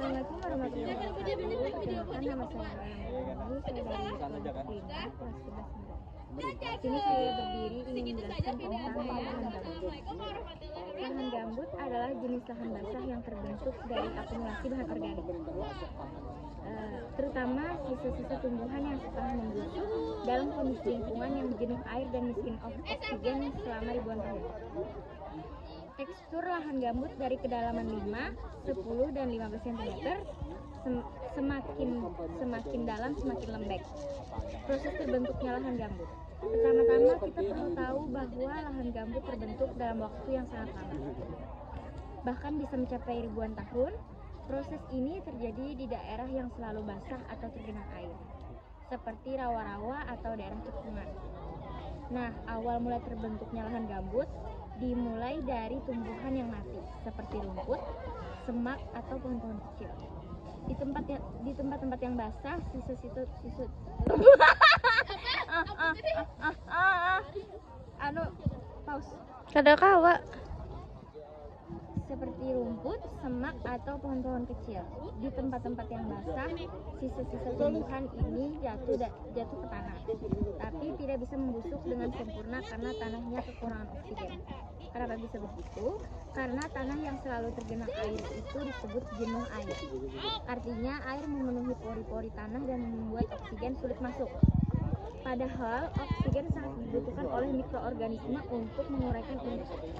Assalamualaikum warahmatullahi wabarakatuh. Perkenalkan nama saya Rana. Saya dari kelas 5 kelas 11 Di sini saya berdiri ingin menjelaskan tentang lahan gambut. Lahan gambut adalah jenis lahan basah yang terbentuk dari akumulasi bahan organik, terutama sisa-sisa tumbuhan yang setelah membusuk dalam kondisi lingkungan yang jenuh air dan miskin oksigen selama ribuan tahun. Tekstur lahan gambut dari kedalaman 5, 10, dan 15 cm semakin dalam semakin lembek. Proses terbentuknya lahan gambut. Pertama-tama kita perlu tahu bahwa lahan gambut terbentuk dalam waktu yang sangat lama, bahkan bisa mencapai ribuan tahun. Proses ini terjadi di daerah yang selalu basah atau tergenang air, seperti rawa-rawa atau daerah cekungan. Nah, awal mulai terbentuknya lahan gambut dimulai dari tumbuhan yang mati, seperti rumput, semak, atau pohon-pohon kecil. Di tempat-tempat yang basah, Kada kawa. Seperti rumput, semak, atau pohon-pohon kecil. Di tempat-tempat yang basah, sisa-sisa tumbuhan ini jatuh ke tanah, tapi tidak bisa membusuk dengan sempurna karena tanahnya kekurangan oksigen. Kenapa bisa begitu? Karena tanah yang selalu tergenang air itu disebut jenuh air. Artinya air memenuhi pori-pori tanah dan membuat oksigen sulit masuk. Padahal oksigen sangat dibutuhkan oleh mikroorganisme untuk menguraikan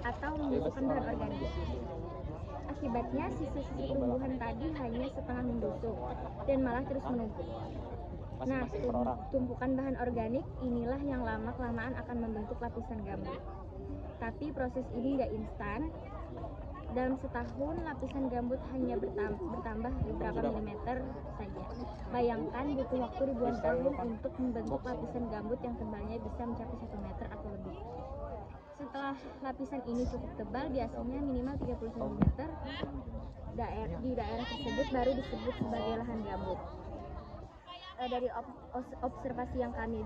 atau membusukkan bahan organik. Akibatnya sisa-sisa tumbuhan tadi hanya setengah membusuk dan malah terus menumpuk. Nah, tumpukan bahan organik inilah yang lama-kelamaan akan membentuk lapisan gambut. Tapi proses ini nggak instan. Dalam setahun lapisan gambut hanya bertambah beberapa milimeter saja. Bayangkan butuh waktu ribuan tahun untuk membentuk lapisan gambut yang tebalnya bisa mencapai 1 meter atau lebih. Setelah lapisan ini cukup tebal, biasanya minimal 30 cm, di daerah tersebut baru disebut sebagai lahan gambut. Dari observasi yang kami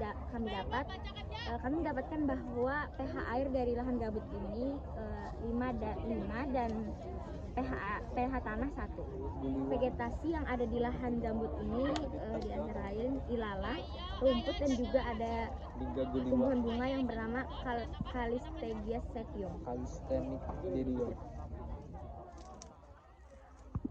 dapatkan bahwa pH air dari lahan gambut ini 5 dan pH tanah 1. Vegetasi yang ada di lahan gambut ini di antara lain ilalang, rumput, dan juga ada tumbuhan bunga yang bernama Calistegia setium.